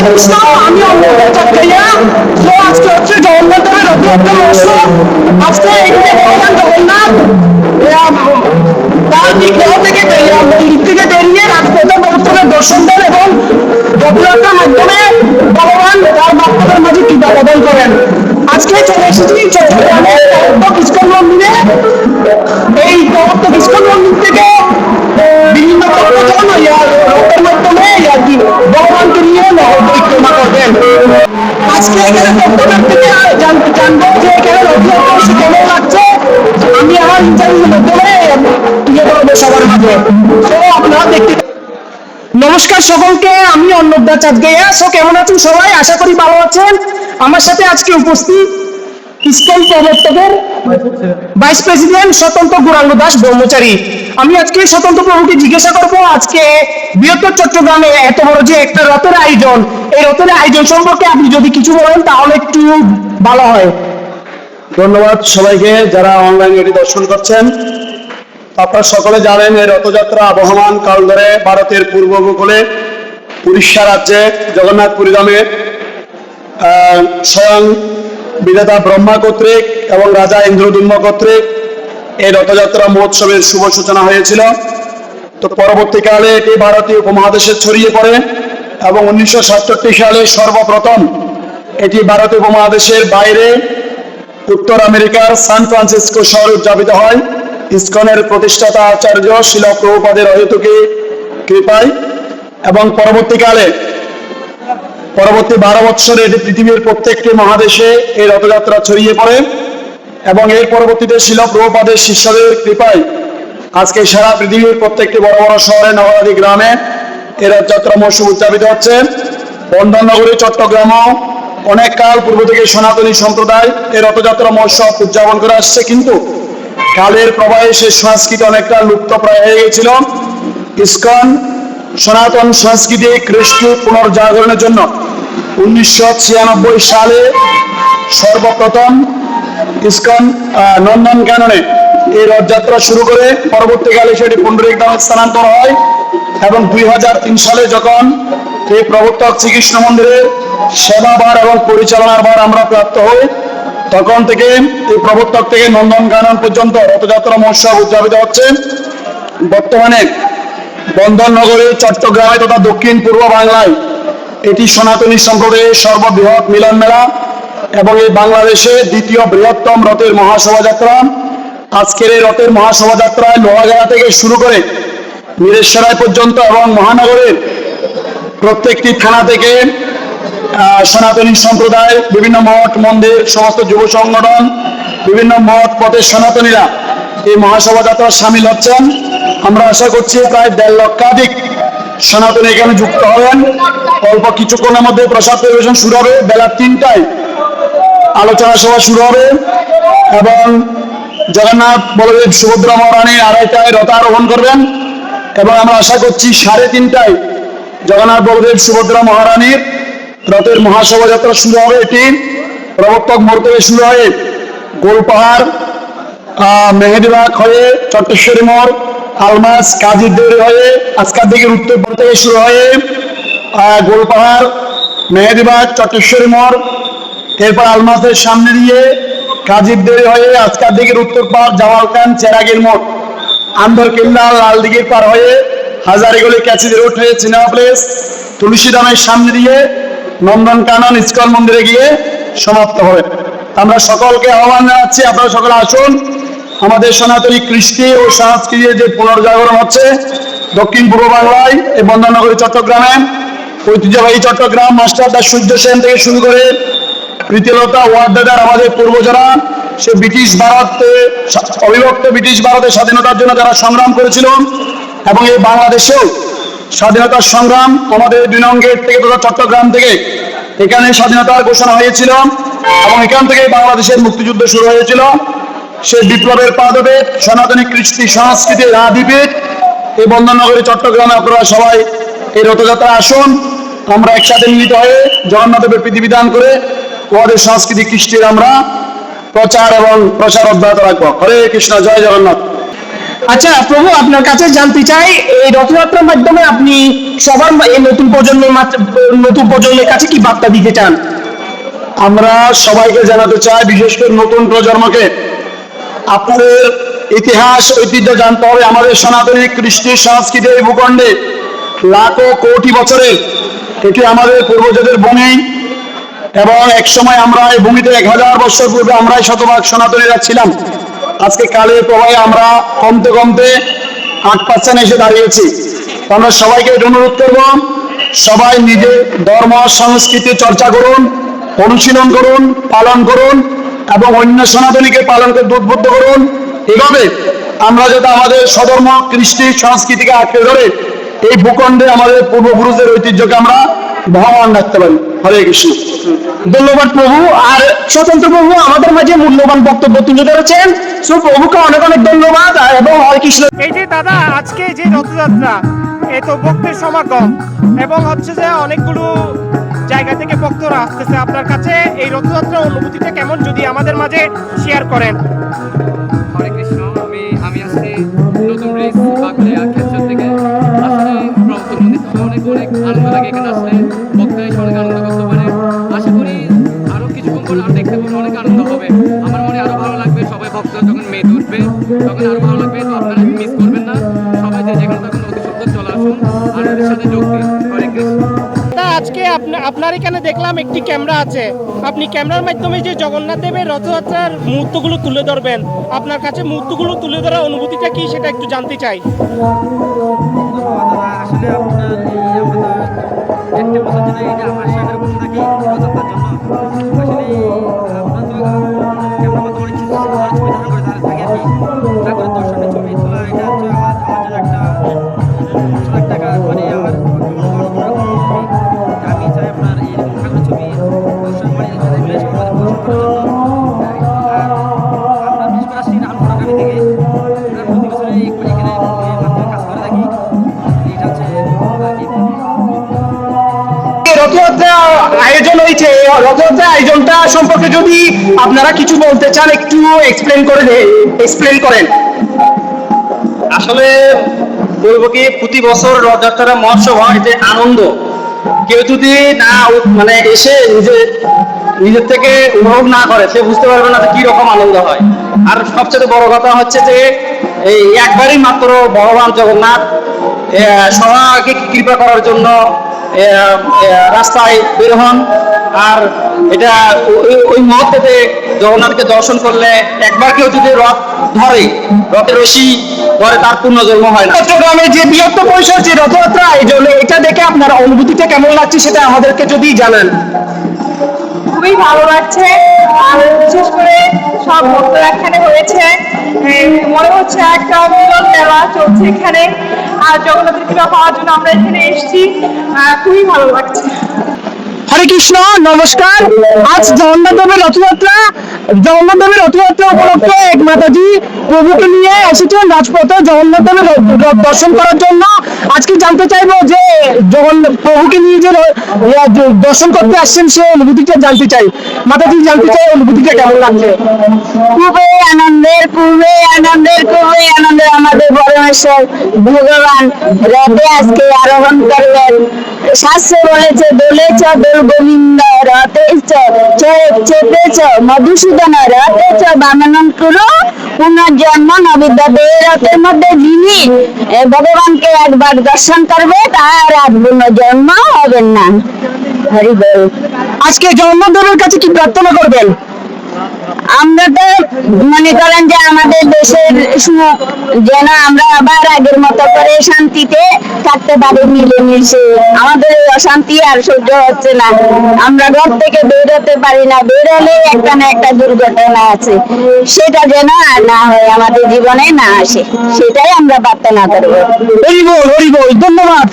কৃষ্ণ, আমি অন্নদা চাকরিয়া। তো আজকে হচ্ছে জগন্নাথ দেবের রথযাত্রা মহোৎসব। আজকে এখানে ভগবান জগন্নাথ তার বিগ্রহ থেকে মন্দির থেকে বেরিয়ে রাজপথে মহোৎসবের দর্শন দেন এবং রথযাত্রার মাধ্যমে ভগবান তার ভক্তদের মাঝে কৃপা প্রদান করেন। আজকে চলে এসেছি চট্টগ্রামের প্রবর্তক ইস্কন মন্দিরে। এই প্রবর্তক ইস্কন মন্দির থেকে বিভিন্ন ভক্তজন রথের মাধ্যমে ভগবানকে নিয়ে পরিক্রমা করবেন। আজকে এখানে ভক্তদের থেকে জানবো যে এখানে রথযাত্রা কেমন লাগছে। আমি আমার ইন্টারভিউর মাধ্যমে তুলে ধরবো সবার মাঝে। তো আপনারা দেখতে। নমস্কার সকলকে, আমি অন্নদা চাঁদগাইয়া। সো কেমন আছেন সবাই? আশা করি ভালো আছেন। আমার সাথে আজকে উপস্থিত ইস্কন প্রবর্তকের ভাইস প্রেসিডেন্ট স্বতন্ত্র গৌরাঙ্গ দাস ব্রহ্মচারী। আমি আজকে স্বতন্ত্র প্রভুকে জিজ্ঞাসা করবো আজকে বৃহত্তর চট্টগ্রামে এত বড় যে একটা রথের আয়োজন, এই রথের আয়োজন সম্পর্কে আপনি যদি কিছু বলেন তাহলে একটু ভালো হয়। ধন্যবাদ সবাইকে যারা অনলাইনে এটি দর্শন করছেন। আপনারা সকলে জানেন এই রথযাত্রা আবহমান কাল ধরে ভারতের পূর্ব উপকূলে উড়িষ্যা রাজ্যে জগন্নাথপুরী ধামে স্বয়ং বিধাতা ব্রহ্মা কর্তৃক এবং রাজা ইন্দ্রদুম্ন কর্তৃক এই রথযাত্রা মহোৎসবের শুভ সূচনা হয়েছিল। তো পরবর্তীকালে এটি ভারতীয় উপমহাদেশে ছড়িয়ে পড়ে এবং 1967 সালে সর্বপ্রথম এটি ভারতীয় উপমহাদেশের বাইরে উত্তর আমেরিকার সান ফ্রান্সিসকো শহরে উদযাপিত হয় ইসকনের প্রতিষ্ঠাতা আচার্য শিল প্রভুপাদের অহেতুকী কৃপায়। এবং পরবর্তী 12 বৎসরে এটি পৃথিবীর প্রত্যেকটি মহাদেশে এই রথযাত্রা ছড়িয়ে পড়ে এবং এর পরবর্তীতে শিল প্রভুপাদের শিষ্যদের কৃপায় আজকে সারা পৃথিবীর প্রত্যেকটি বড় বড় শহরে নগরাদি গ্রামে এই রথযাত্রা মহোৎসব উদযাপিত হচ্ছে। বন্দরনগরী চট্টগ্রামও অনেক কাল পূর্ব থেকে সনাতনী সম্প্রদায় এই রথযাত্রা মহোৎসব উদযাপন করে আসছে, কিন্তু কালের প্রবাহে সে সংস্কৃতি অনেকটা লুপ্ত প্রায় হয়ে গেছিল। ইসকন সনাতন সংস্কৃতি কৃষ্টি পুনর্জাগরণের জন্য 1996 সালে সর্বপ্রথম ইসকন নন্দনকাননে এই রথযাত্রা শুরু করে পরবর্তীকালে সেটি পুণ্ডরিক ধামে স্থানান্তর হয় এবং 2003 সালে যখন এই প্রবর্তক শ্রীকৃষ্ণ মন্দিরের সেবাভার এবং পরিচালনার ভার আমরা প্রাপ্ত হই, তখন থেকে এই প্রবর্তক থেকে নন্দনকানন পর্যন্ত রথযাত্রা মহোৎসব উদযাপিত হচ্ছে। বর্তমানে বন্দরনগরী চট্টগ্রামে তথা দক্ষিণ পূর্ব বাংলায় এটি সনাতনী সম্প্রদায়ের সর্ববৃহৎ মিলন মেলা এবং এই বাংলাদেশে দ্বিতীয় বৃহত্তম রথের মহাশোভাযাত্রা। আজকের এই রথের মহাশোভাযাত্রায় লোহাগাড়া থেকে শুরু করে মিরেশ্বরায় পর্যন্ত এবং মহানগরের প্রত্যেকটি থানা থেকে সনাতনী সম্প্রদায়, বিভিন্ন মঠ মন্দির, সমস্ত যুব সংগঠন, বিভিন্ন মঠ পথের সনাতনীরা এই মহাশোভাযাত্রায় সামিল হচ্ছেন। আমরা আশা করছি প্রায় 1.5 লক্ষাধিক সনাতনী এখানে যুক্ত হবেন। অল্প কিছুক্ষণের মধ্যে প্রসাদ পরিবেশন শুরু হবে, বেলা 3টায় আলোচনা সভা শুরু হবে এবং জগন্নাথ বলদেব সুভদ্রা মহারানী 2:30টায় রথারোহণ করবেন এবং আমরা আশা করছি 3:30টায় জগন্নাথ বলদেব সুভদ্রা মহারানীর রথের মহাশোভাযাত্রা শুরু হবে। এটি প্রবর্তক মোড় থেকে শুরু হয়ে গোলপাহাড়, মেহেদিবাগ হয়ে চট্টেশ্বরী মোড়, আলমাস, কাজীরদেউরি হয়ে আজকার দিকের উত্তর থেকে শুরু হয়ে গোলপাহাড়, মেহেদিবাগ, চট্টেশ্বরী মোড়, এরপর আলমাসের সামনে দিয়ে কাজীরদেউরি হয়ে আজকার দিকের উত্তর পাড়, জামালখান, চেরাগীর মোড়, আন্দরকিল্লা, লালদিঘির পার হয়ে হাজারিগলি, ক্যাচিদি রোড হয়ে সিনেমা প্লেস, তুলসীদামের সামনে দিয়ে নন্দনকানন ইসকন মন্দিরে গিয়ে সমাপ্ত হবে। আমরা সকলকে আহ্বান জানাচ্ছি, আপনারা সকলে আসুন। আমাদের সনাতনী কৃষ্টি ও সংস্কৃতির যে পুনর্জাগরণ হচ্ছে দক্ষিণ পূর্ব বাংলায় এই বন্দরনগরী চট্টগ্রামে, ঐতিহ্যবাহী চট্টগ্রাম মাস্টার দাস সূর্য সেন থেকে শুরু করে প্রীতিলতা ওয়ার্ডদার আমাদের পূর্বজরা সে ব্রিটিশ ভারতে, অবিভক্ত ব্রিটিশ ভারতের স্বাধীনতার জন্য যারা সংগ্রাম করেছিল এবং এই বাংলাদেশেও স্বাধীনতার সংগ্রাম আমাদের 2 নং গেট থেকে তথা চট্টগ্রাম থেকে এখানে স্বাধীনতার ঘোষণা হয়েছিল এবং এখান থেকে বাংলাদেশের মুক্তিযুদ্ধ শুরু হয়েছিল। সে বিপ্লবের পাদবেদ সনাতনী কৃষ্টি সংস্কৃতির আদিপীঠ এই বন্দরনগরী চট্টগ্রামে আপনারা সবাই এই রথযাত্রা আসুন। আমরা একসাথে মিলিত হয়ে জগন্নাথদেবের বিধিবিধান করে আমাদের সংস্কৃতি কৃষ্টির আমরা প্রচার এবং প্রসার অব্যাহত রাখবো। হরে কৃষ্ণ, জয় জগন্নাথ। আচ্ছা প্রভু, আপনার কাছে জানতে চাই, এই রথযাত্রার মাধ্যমে আপনি সবার এই নতুন প্রজন্মের কাছে কি বার্তা দিতে চান? আমরা সবাইকে জানাতে চাই, বিশেষ করে নতুন প্রজন্মকে, আপনাদের ইতিহাস ঐতিহ্য জানতে হবে। আমাদের সনাতনী কৃষ্টি সংস্কৃতি এই ভূখণ্ডে লাখো কোটি বছরের, এটি আমাদের পূর্বজদের ভূমি, এবং এক সময় আমরা এই ভূমিতে 1000 বছর পূর্বে আমরাই শতভাগ সনাতনীরা ছিলাম। আজকে কালের প্রভাবে আমরা কমতে কমতে 8% এসে দাঁড়িয়েছি। তো আমরা সবাইকে এটা অনুরোধ করব, সবাই নিজের ধর্ম সংস্কৃতি চর্চা করুন, অনুশীলন করুন, পালন করুন, এবং অন্য সনাতনীকে পালন করতে উদ্বুদ্ধ করুন। এভাবে আমরা যাতে আমাদের স্বধর্ম কৃষ্টি সংস্কৃতিকে আঁকড়ে ধরে এই ভূখণ্ডে আমাদের পূর্বপুরুষদের ঐতিহ্যকে আমরা বহমান রাখতে পারি। হরে কৃষ্ণ। ধন্যবাদ প্রভু। আর স্বতন্ত্র প্রভু আমাদের মাঝে মূল্যবান বক্তব্য তুলে ধরেছেন, সো প্রভুকে অনেক অনেক ধন্যবাদ এবং হরে কৃষ্ণ। এই যে দাদা, আজকে যে রথযাত্রা, এই তো ভক্তের সমাগম এবং হচ্ছে যে অনেকগুলো জায়গা থেকে ভক্তরা আসতেছে আপনার কাছে, এই রথযাত্রার অনুভূতিটা কেমন যদি আমাদের মাঝে শেয়ার করেন? হরে কৃষ্ণ। আমি আসছি নতুন ব্রিজ বাগলিয়া খেলচর থেকে। আসলে প্রভুর মন্দির অনেক অনেক আনন্দ লাগে এখানে আসলে, ভক্তরা এসে অনেক আনন্দ করতে পারে। আশা করি আরো কিছুক্ষণ পরে আর দেখতে পাবো, অনেক আনন্দ হবে। আমার মনে আরো ভালো লাগবে, সবাই ভক্তরা যখন মেতে উঠবে তখন আরো ভালো লাগবে। তো আপনারা মিস করবেন না, সবাই যে যেখানে তখন অতি সত্তর চলে আসুন আর এদের সাথে যোগ দিন। হরে কৃষ্ণ। তা আজকে আপনার এখানে দেখলাম একটি ক্যামেরা আছে, আপনি ক্যামেরার মাধ্যমে যে জগন্নাথ দেবের রথযাত্রার মুহূর্তগুলো তুলে ধরবেন, আপনার কাছে মুহূর্তগুলো তুলে ধরার অনুভূতিটা কি সেটা একটু জানতে চাই। আসলে আপনার এই আমরা দেখতে বসার জন্য এই যে আমার সাহেবের বসে থাকি রথযাত্রার জন্য, আসলে আমরা তো ক্যামেরা মতো অনেক কিছু ছবি ধারণ করে থাকি আর কি। ঠাকুরের দর্শনের ছবি তোলা, এটা হচ্ছে আমার জন্য একটা 5 লাখ টাকা, মানে আমার আমি চাই আপনার এই ঠাকুরের ছবি দর্শন, মানে বেশ আমাদের দর্শন করার জন্য। আর আমরা বিশেষ করে আসছি রামপুরাগামী থেকে, আমরা প্রতি বছর এখানে মাধ্যমে কাজ করে থাকি। এটা হচ্ছে রথযাত্রা আয়োজন হয়েছে, রথযাত্রা আয়োজনটা সম্পর্কে যদি আপনারা কিছু বলতে চান একটু এক্সপ্লেন করেন। আসলে বলবো কি, প্রতি বছর রথযাত্রা মহোৎসব হয়, যে আনন্দ কেউ যদি না মানে এসে নিজের থেকে উপভোগ না করে, সে বুঝতে পারবে না যে কি রকম আনন্দ হয়। আর সবচেয়ে বড় কথা হচ্ছে যে এই একবারই মাত্র ভগবান জগন্নাথ সবাইকে কৃপা করার জন্য রাস্তায় বের হন। আর এটা ওই মুহূর্তে জগন্নাথকে দর্শন করলে, একবার কেউ যদি রথ ধরে, রথের রশি ধরে, তার পুনর্জন্ম হয় না। চট্টগ্রামে যে বৃহত্তম পরিসর যে রথযাত্রা আয়োজন, এটা দেখে আপনার অনুভূতিটা কেমন লাগছে সেটা আমাদেরকে যদি জানান। খুবই ভালো লাগছে, আর বিশেষ করে সব ভক্তরা এখানে হয়েছে, মনে হচ্ছে একটা মিলন মেলা চলছে এখানে। আর জগন্নাথের কৃপা পাওয়ার জন্য আমরা এখানে এসেছি, খুবই ভালো লাগছে। হরে কৃষ্ণ, নমস্কার। আজ জগন্নাথ দেবের রথযাত্রা উপলক্ষে এক মাতাজি প্রভুকে নিয়ে এসেছেন রাজপথে জগন্নাথ দেবের রথ দর্শন করার জন্য। আজকে জানতে চাইবো যে প্রভুকে নিয়ে যে দর্শন করতে আসছেন, সে অনুভূতিটা জানতে চাই। মাতাজি, জানতে চাই অনুভূতিটা কেমন লাগছে? খুবই আনন্দের আমাদের পরমেশ্বর ভগবান রথে আজকে আরোহণ করলেন। শাস্ত্রে বলেছে, দোলেছ দোল গোবিন্দ, রথেছ চেপেছ মধুসূদন, রথেছ বামনন কুরু পুনর্জন্ম নবিদ্যাতে। এই রথের মধ্যে যিনি ভগবানকে একবার দর্শন করবে, তার আর পুনর্জন্ম হবেন না। হরি বল। আজকে জগন্নাথ দেবের কাছে কি প্রার্থনা করবেন? আমরা তো মনে করেন যে আমাদের দেশের সুখ যেন আমরা আবার আগের মতো করে শান্তিতে থাকতে পারি, মিলেমিশে। আমাদের এই অশান্তি আর সহ্য হচ্ছে না, আমরা ঘর থেকে বের হতে পারি না, বের হলে একটা না একটা দুর্ঘটনা আছে, সেটা যেন আর না হয়, আমাদের জীবনে না আসে, সেটাই আমরা প্রার্থনা করবো। হরি বল, ধন্যবাদ।